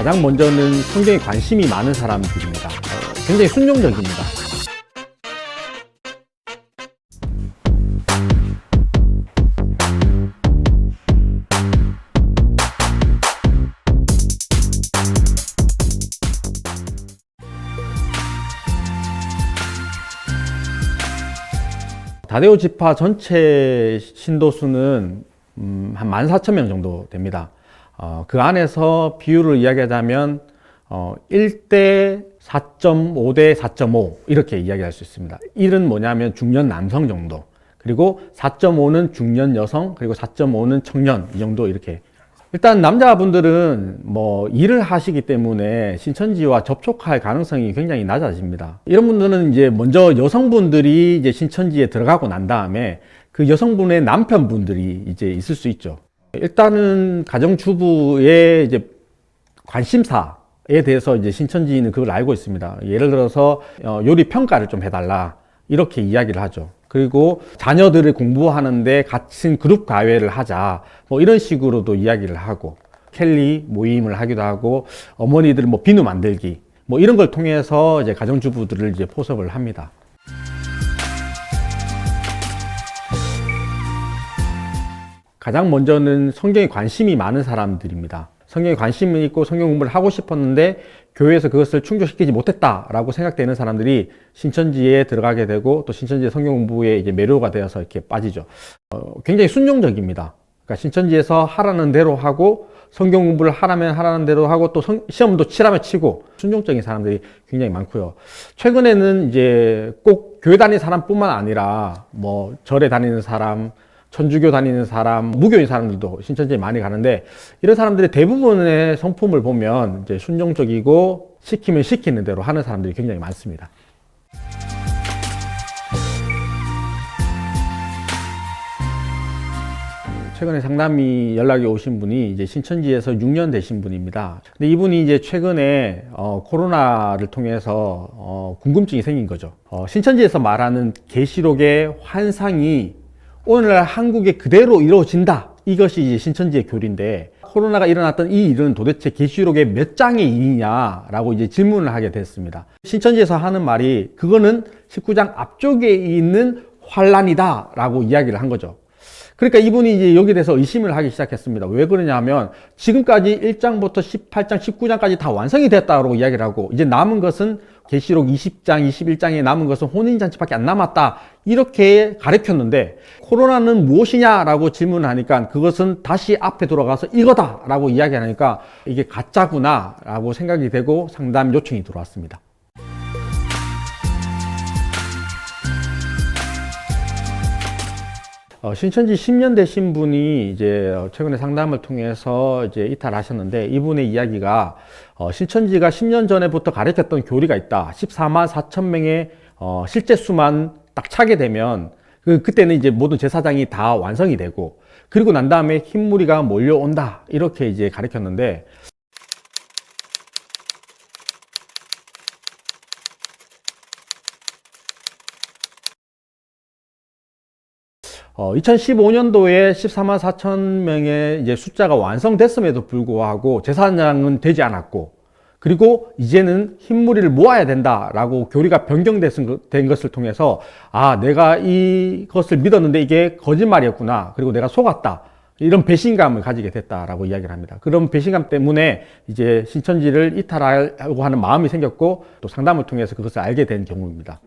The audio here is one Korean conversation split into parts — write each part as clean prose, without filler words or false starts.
가장 먼저는 성경에 관심이 많은 사람들입니다. 굉장히 순종적입니다. 다데오 지파 전체 신도수는 한 14,000명 정도 됩니다. 그 안에서 비율을 이야기하자면 1대 4.5대 4.5 이렇게 이야기할 수 있습니다. 1은 뭐냐면 중년 남성 정도, 그리고 4.5는 중년 여성, 그리고 4.5는 청년, 이 정도. 이렇게 일단 남자분들은 뭐 일을 하시기 때문에 신천지와 접촉할 가능성이 굉장히 낮아집니다. 이런 분들은 이제 먼저 여성분들이 이제 신천지에 들어가고 난 다음에 그 여성분의 남편분들이 이제 있을 수 있죠. 일단은 가정주부의 이제 관심사에 대해서 이제 신천지는 그걸 알고 있습니다. 예를 들어서 요리 평가를 좀 해달라, 이렇게 이야기를 하죠. 그리고 자녀들을 공부하는데 같은 그룹 과외를 하자, 뭐 이런 식으로도 이야기를 하고, 켈리 모임을 하기도 하고, 어머니들 뭐 비누 만들기, 뭐 이런 걸 통해서 이제 가정주부들을 이제 포섭을 합니다. 가장 먼저는 성경에 관심이 많은 사람들입니다. 성경에 관심이 있고 성경 공부를 하고 싶었는데 교회에서 그것을 충족시키지 못했다라고 생각되는 사람들이 신천지에 들어가게 되고, 또 신천지의 성경 공부에 이제 매료가 되어서 이렇게 빠지죠. 굉장히 순종적입니다. 그러니까 신천지에서 하라는 대로 하고, 성경 공부를 하라면 하라는 대로 하고, 또 시험도 치라면 치고, 순종적인 사람들이 굉장히 많고요. 최근에는 이제 꼭 교회 다니는 사람뿐만 아니라 뭐 절에 다니는 사람, 천주교 다니는 사람, 무교인 사람들도 신천지에 많이 가는데, 이런 사람들의 대부분의 성품을 보면 이제 순종적이고 시키면 시키는 대로 하는 사람들이 굉장히 많습니다. 최근에 상담이 연락이 오신 분이 이제 신천지에서 6년 되신 분입니다. 근데 이분이 이제 최근에 코로나를 통해서 궁금증이 생긴 거죠. 신천지에서 말하는 계시록의 환상이 오늘날 한국에 그대로 이루어진다, 이것이 이제 신천지의 교리인데, 코로나가 일어났던 이 일은 도대체 계시록의 몇 장의 일이냐라고 이제 질문을 하게 됐습니다. 신천지에서 하는 말이, 그거는 19장 앞쪽에 있는 환란이다 라고 이야기를 한 거죠. 그러니까 이분이 이제 여기에 대해서 의심을 하기 시작했습니다. 왜 그러냐면 지금까지 1장부터 18장, 19장까지 다 완성이 됐다고 이야기를 하고, 이제 남은 것은 계시록 20장, 21장에 남은 것은 혼인잔치밖에 안 남았다, 이렇게 가르쳤는데, 코로나는 무엇이냐라고 질문을 하니까 그것은 다시 앞에 돌아가서 이거다라고 이야기하니까 이게 가짜구나 라고 생각이 되고 상담 요청이 들어왔습니다. 신천지 10년 되신 분이 이제 최근에 상담을 통해서 이제 이탈하셨는데, 이분의 이야기가 신천지가 10년 전에부터 가르쳤던 교리가 있다. 14만 4천 명의 실제 수만 딱 차게 되면 그때는 이제 모든 제사장이 다 완성이 되고, 그리고 난 다음에 흰무리가 몰려온다, 이렇게 이제 가르쳤는데, 어, 2015년도에 14만 4천 명의 이제 숫자가 완성됐음에도 불구하고 제사장은 되지 않았고, 그리고 이제는 흰무리를 모아야 된다라고 교리가 변경된 것을 통해서, 아, 내가 이것을 믿었는데 이게 거짓말이었구나, 그리고 내가 속았다, 이런 배신감을 가지게 됐다라고 이야기를 합니다. 그런 배신감 때문에 이제 신천지를 이탈하려고 하는 마음이 생겼고, 또 상담을 통해서 그것을 알게 된 경우입니다.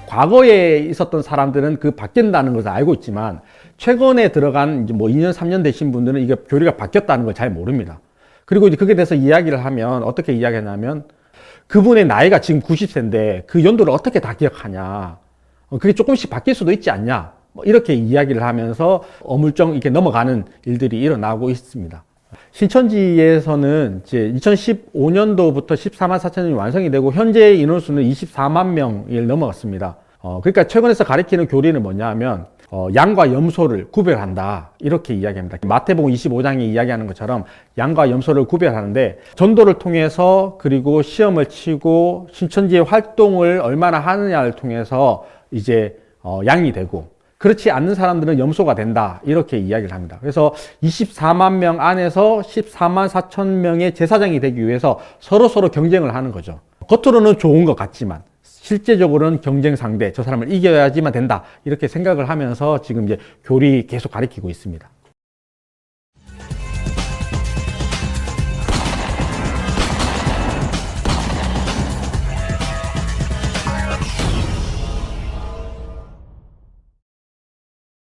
과거에 있었던 사람들은 그 바뀐다는 것을 알고 있지만, 최근에 들어간 이제 뭐 2년, 3년 되신 분들은 이게 교리가 바뀌었다는 걸 잘 모릅니다. 그리고 이제 거기에 대해서 이야기를 하면 어떻게 이야기하냐면, 그분의 나이가 지금 90세인데 그 연도를 어떻게 다 기억하냐, 그게 조금씩 바뀔 수도 있지 않냐, 뭐 이렇게 이야기를 하면서 어물쩡 이렇게 넘어가는 일들이 일어나고 있습니다. 신천지에서는 이제 2015년도부터 14만 4천이 완성이 되고, 현재 인원수는 24만 명을 넘어갔습니다. 그러니까 최근에서 가리키는 교리는 뭐냐 하면, 양과 염소를 구별한다, 이렇게 이야기합니다. 마태복음 25장에 이야기하는 것처럼 양과 염소를 구별하는데, 전도를 통해서, 그리고 시험을 치고 신천지의 활동을 얼마나 하느냐를 통해서 이제 양이 되고, 그렇지 않는 사람들은 염소가 된다. 이렇게 이야기를 합니다. 그래서 24만 명 안에서 14만 4천 명의 제사장이 되기 위해서 서로 경쟁을 하는 거죠. 겉으로는 좋은 것 같지만 실제적으로는 경쟁 상대, 저 사람을 이겨야지만 된다. 이렇게 생각을 하면서 지금 이제 교리 계속 가리키고 있습니다.